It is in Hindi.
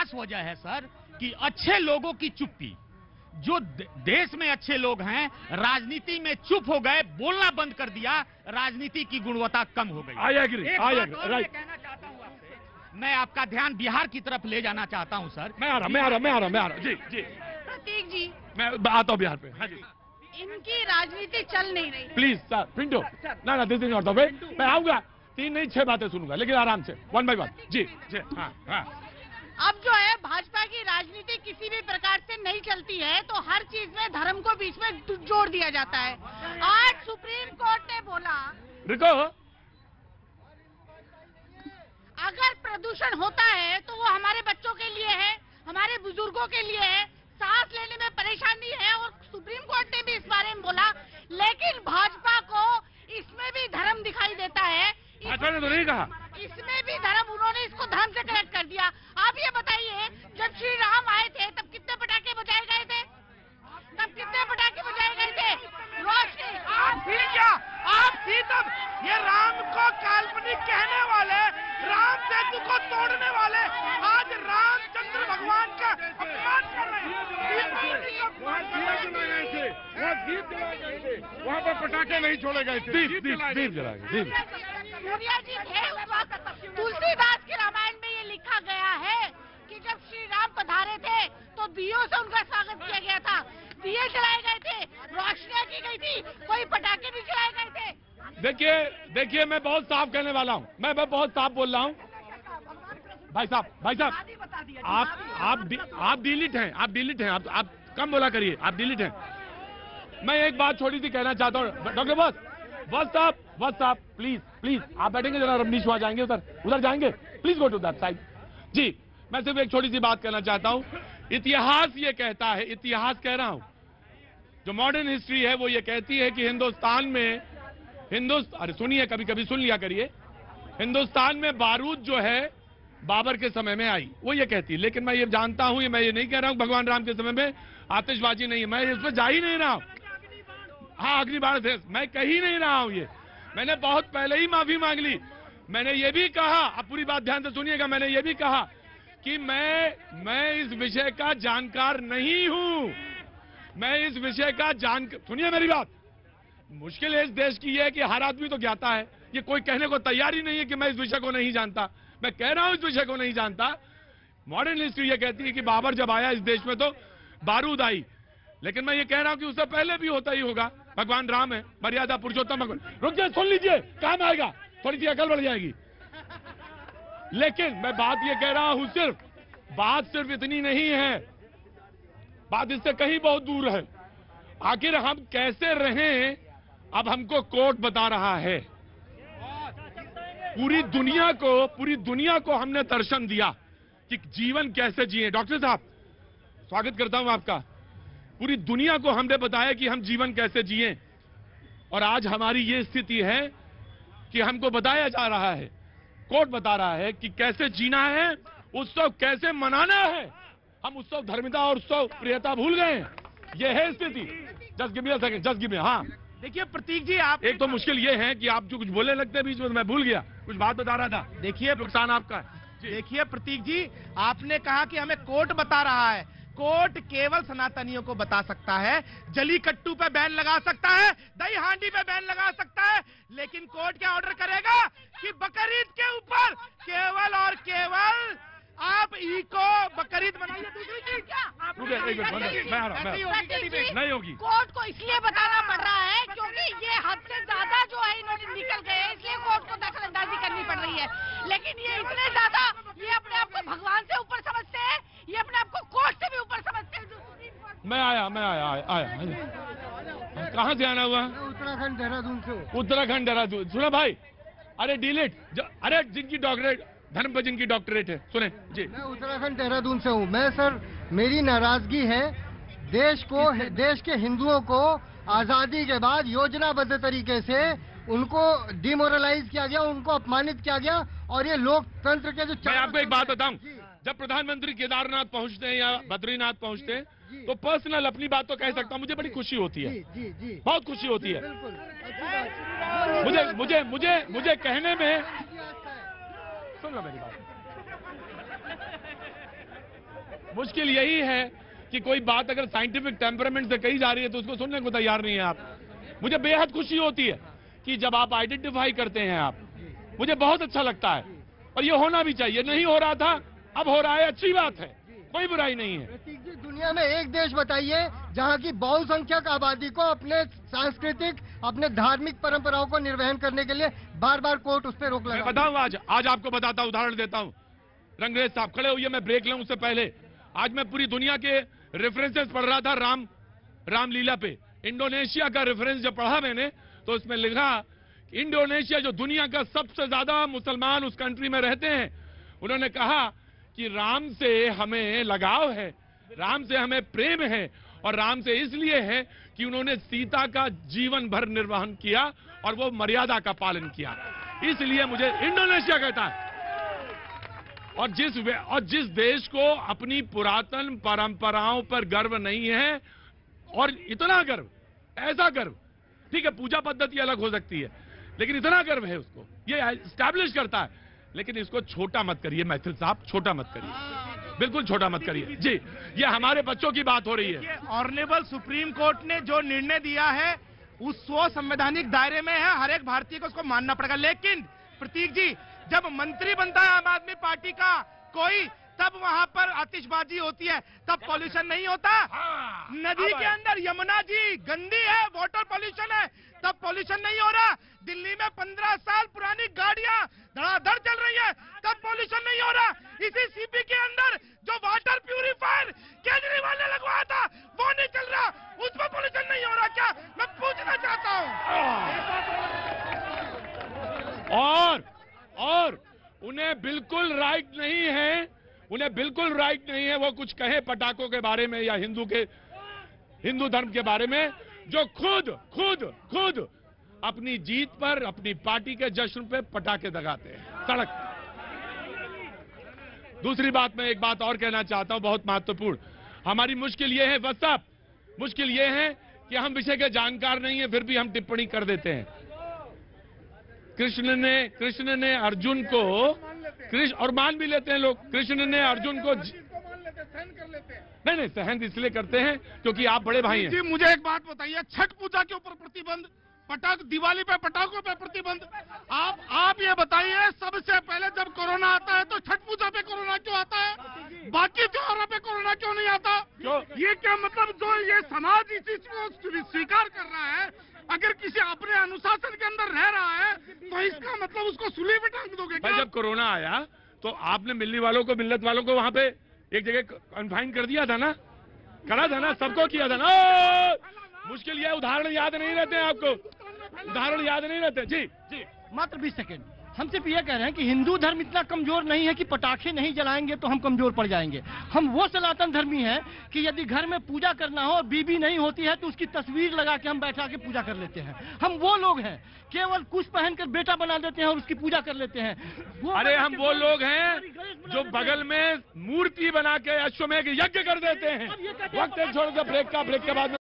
खास वजह है सर कि अच्छे लोगों की चुप्पी। जो देश में अच्छे लोग हैं राजनीति में चुप हो गए, बोलना बंद कर दिया, राजनीति की गुणवत्ता कम हो गई। I agree, right. कहना चाहता हूं आपसे, मैं आपका ध्यान बिहार की तरफ ले जाना चाहता हूं सर। मैं आ रहा जी जी। प्रतीक जी, मैं आता हूं बिहार पे। हाँ जी, इनकी राजनीति चल नहीं रही। प्लीज सर, पिंटो, ना this is not the way. मैं आऊंगा, 3 नहीं 6 बातें सुनूंगा, लेकिन आराम से, 1 बाय 1। जी जी, हाँ हाँ। अब जो है भाजपा की राजनीति किसी भी प्रकार से नहीं चलती है, तो हर चीज में धर्म को बीच में जोड़ दिया जाता है। आज सुप्रीम कोर्ट ने बोला, रुको, अगर प्रदूषण होता है तो वो हमारे बच्चों के लिए है, हमारे बुजुर्गों के लिए है, सांस लेने में परेशानी है, और सुप्रीम कोर्ट ने भी इस बारे में बोला। लेकिन भाजपा को इसमें भी धर्म दिखाई देता है। भाजपा ने तो नहीं कहा, इसमें भी धर्म, उन्होंने इसको धर्म से कनेक्ट कर दिया। आप ये बताइए, जब श्री राम आए थे तब कितने पटाखे बजाए गए थे? तब कितने पटाखे बजाए गए थे? रोशनी। आप थी क्या? आप थी तब? ये राम को काल्पनिक कहने वाले, राम सेतु को तोड़ने वाले, आज रामचंद्र भगवान का अपमान कर रहे हैं। वहाँ पर पटाखे नहीं छोड़े गए थे, दीप जलाए गए। सूर्या जी थे उस वक्त। तुलसीदास के रामायण में ये लिखा गया है कि जब श्री राम पधारे थे तो दियों से उनका स्वागत किया गया था, दिए जलाए गए थे, रोशनियां की गई थी, कोई पटाखे नहीं जलाए गए थे। देखिए मैं बहुत साफ कहने वाला हूँ, मैं बहुत साफ बोल रहा हूँ। भाई साहब, आप डिलीट हैं, आप कम बोला करिए, आप डिलीट हैं। मैं एक बात छोटी सी कहना चाहता हूँ, डॉक्टर बस साहब, प्लीज आप बैठेंगे जरा, रमनीश वहां जाएंगे, उधर जाएंगे, please go to that side. जी, मैं सिर्फ एक छोटी सी बात कहना चाहता हूँ। इतिहास ये कहता है, इतिहास कह रहा हूं, जो मॉडर्न हिस्ट्री है वो ये कहती है कि हिंदुस्तान में अरे सुनिए, कभी कभी सुन लिया करिए, हिंदुस्तान में बारूद जो है बाबर के समय में आई, वो ये कहती है। लेकिन मैं ये जानता हूं, मैं ये नहीं कह रहा हूं भगवान राम के समय में आतिशबाजी नहीं है, मैं इस पर जा ही नहीं रहा हूं। हाँ, अग्निबाण थे, मैं कह ही नहीं रहा हूं। ये मैंने बहुत पहले ही माफी मांग ली। मैंने ये भी कहा, अब पूरी बात ध्यान से सुनिएगा, मैंने ये भी कहा कि मैं इस विषय का जानकार नहीं हूं। मैं इस विषय का सुनिए मेरी बात। मुश्किल है इस देश की है कि हर आदमी तो ज्ञाता है, ये कोई कहने को तैयार ही नहीं है कि मैं इस विषय को नहीं जानता। मैं कह रहा हूं इस विषय को नहीं जानता। मॉडर्न हिस्ट्री ये कहती है कि बाबर जब आया इस देश में तो बारूद आई, लेकिन मैं ये कह रहा हूं कि उससे पहले भी होता ही होगा। भगवान राम है, मर्यादा पुरुषोत्तम भगवान। रुक जाए, सुन लीजिए, काम आएगा, थोड़ी सी अकल बढ़ जाएगी। लेकिन मैं बात ये कह रहा हूं, बात सिर्फ इतनी नहीं है, बात इससे कहीं बहुत दूर है। आखिर हम कैसे रहें, अब हमको कोर्ट बता रहा है। पूरी दुनिया को हमने दर्शन दिया कि जीवन कैसे जिए। डॉक्टर साहब, स्वागत करता हूं आपका। पूरी दुनिया को हमने बताया कि हम जीवन कैसे जिए, और आज हमारी ये स्थिति है कि हमको बताया जा रहा है, कोर्ट बता रहा है कि कैसे जीना है, उत्सव कैसे मनाना है। हम उत्सव धर्मिता और उत्सव प्रियता भूल गए हैं। ये है स्थिति। Just give me a second, just give me. हाँ, देखिए प्रतीक जी, आप एक तो मुश्किल ये है कि आप जो कुछ बोलने लगते हैं बीच में, मैं भूल गया, कुछ बात बता रहा था। देखिए नुकसान आपका है। देखिए प्रतीक जी, आपने कहा कि हमें कोर्ट बता रहा है। कोर्ट केवल सनातनियों को बता सकता है। जलीकट्टू पे बैन लगा सकता है, दही हांडी पे बैन लगा सकता है, लेकिन कोर्ट क्या ऑर्डर करेगा कि बकरीद के ऊपर केवल और केवल आप इको बकरीद बनाइए। दूसरी चीज क्या मैं आ रहा हूं। नहीं होगी। कोर्ट को इसलिए बताना पड़ रहा है क्योंकि ये हद से ज्यादा जो है इन्होंने निकल गए, इसलिए कोर्ट को दखल अंदाजी करनी पड़ रही है। लेकिन ये इतने ज्यादा, ये अपने आप को भगवान से ऊपर समझते हैं, ये अपने आप को कोर्ट से भी ऊपर समझते हैं। मैं आया कहाँ से आना हुआ? उत्तराखंड देहरादून से। उत्तराखंड देहरादून। सुना भाई, अरे डिलीट, अरे जिनकी डॉक्टरेट, धर्म पर जिनकी डॉक्टरेट है, सुने जी। मैं उत्तराखंड देहरादून से हूँ। मैं सर, मेरी नाराजगी है देश के हिंदुओं को आजादी के बाद योजनाबद्ध तरीके से उनको डिमोरलाइज किया गया, उनको अपमानित किया गया, और ये लोकतंत्र के जो मैं आपको एक बात बताऊं, जब प्रधानमंत्री केदारनाथ पहुंचते हैं या बद्रीनाथ पहुंचते हैं तो पर्सनल अपनी बात तो कह सकता हूं, मुझे बड़ी खुशी होती है। जी, बहुत खुशी होती है। बिल्कुल। मुझे कहने में, सुन लो मेरी बात, मुश्किल यही है कि कोई बात अगर साइंटिफिक टेम्परामेंट से कही जा रही है तो उसको सुनने को तैयार नहीं है आप। मुझे बेहद खुशी होती है कि जब आप आइडेंटिफाई करते हैं आप, मुझे बहुत अच्छा लगता है और ये होना भी चाहिए। नहीं हो रहा था, अब हो रहा है, अच्छी बात है, कोई बुराई नहीं है। प्रतीक जी, दुनिया में एक देश बताइए जहां की बहुसंख्यक आबादी को अपने सांस्कृतिक, अपने धार्मिक परंपराओं को निर्वहन करने के लिए बार बार कोर्ट उस पर रोक लगा। मैं बताऊं, आज आपको बताता हूं, उदाहरण देता हूं। रंगरेज साहब खड़े हुए, मैं ब्रेक लूं उससे पहले आज मैं पूरी दुनिया के रेफरेंसेस पढ़ रहा था रामलीला पे। इंडोनेशिया का रेफरेंस जब पढ़ा मैंने तो उसमें लिखा इंडोनेशिया जो दुनिया का सबसे ज्यादा मुसलमान उस कंट्री में रहते हैं, उन्होंने कहा कि राम से हमें लगाव है, राम से हमें प्रेम है और राम से इसलिए है कि उन्होंने सीता का जीवन भर निर्वहन किया और वो मर्यादा का पालन किया, इसलिए मुझे इंडोनेशिया कहता है। और जिस देश को अपनी पुरातन परंपराओं पर गर्व नहीं है, और इतना गर्व, ऐसा गर्व, ठीक है पूजा पद्धति अलग हो सकती है लेकिन इतना गर्व है उसको, ये एस्टैब्लिश करता है। लेकिन इसको छोटा मत करिए मैथिल साहब, छोटा मत करिए, बिल्कुल छोटा मत करिए जी। ये हमारे बच्चों की बात हो रही है। ऑनरेबल सुप्रीम कोर्ट ने जो निर्णय दिया है उस संवैधानिक दायरे में है, हर एक भारतीय को उसको मानना पड़ेगा। लेकिन प्रतीक जी, जब मंत्री बनता है आम आदमी पार्टी का कोई, तब वहां पर आतिशबाजी होती है, तब पॉल्यूशन नहीं होता। नदी के अंदर यमुना जी गंदी है, वाटर पॉल्यूशन है, तब पॉल्यूशन नहीं हो रहा। दिल्ली में 15 साल पुरानी गाड़ियां धड़ाधड़ चल रही है, तब पॉल्यूशन नहीं हो रहा। इसी सीपी के अंदर जो वाटर प्यूरिफायर केजरीवाल ने लगवाया था वो नहीं चल रहा, उसमें पॉल्यूशन नहीं हो रहा क्या? मैं पूछना चाहता हूं। और उन्हें बिल्कुल राइट नहीं है, उन्हें बिल्कुल राइट नहीं है वो कुछ कहे पटाखों के बारे में या हिंदू धर्म के बारे में, जो खुद अपनी जीत पर, अपनी पार्टी के जश्न पे पटाखे दगाते हैं सड़क। दूसरी बात, मैं एक बात और कहना चाहता हूं बहुत महत्वपूर्ण। हमारी मुश्किल ये है व्हाट्सएप, मुश्किल ये है कि हम विषय के जानकार नहीं है फिर भी हम टिप्पणी कर देते हैं। कृष्ण ने अर्जुन को, और मान भी लेते हैं लोग, कृष्ण ने अर्जुन को नहीं सहन इसलिए करते हैं क्योंकि आप बड़े भाई हैं। जी मुझे एक बात बताइए, छठ पूजा के ऊपर प्रतिबंध, दिवाली पे पटाखों पे प्रतिबंध, आप ये बताइए सबसे पहले जब कोरोना आता है तो छठ पूजा पे कोरोना क्यों आता है, बाकी त्योहारों पे कोरोना क्यों नहीं आता? क्यों? ये क्या मतलब, जो ये समाज इस चीज को स्वीकार कर रहा है, अगर किसी अपने अनुशासन के अंदर रह रहा है तो इसका मतलब उसको सूली पे टांग दोगे क्या? जब कोरोना आया तो आपने मिलने वालों को, मिल्लत वालों को वहां पे एक जगह कन्फाइन कर दिया था ना, करा था ना, सबको किया था ना। मुश्किल ये उदाहरण याद नहीं रहते हैं आपको, उदाहरण याद नहीं रहते। जी मात्र 20 सेकेंड। हम सिर्फ ये कह रहे हैं कि हिंदू धर्म इतना कमजोर नहीं है कि पटाखे नहीं जलाएंगे तो हम कमजोर पड़ जाएंगे। हम वो सनातन धर्मी हैं कि यदि घर में पूजा करना हो और बीबी नहीं होती है तो उसकी तस्वीर लगा के हम बैठा के पूजा कर लेते हैं। हम वो लोग हैं, केवल कुछ पहनकर बेटा बना देते हैं और उसकी पूजा कर लेते हैं। अरे हम वो लोग हैं जो बगल में मूर्ति बना के अश्वमेध यज्ञ कर देते हैं। वक्त एक छोड़ दो, ब्रेक के बाद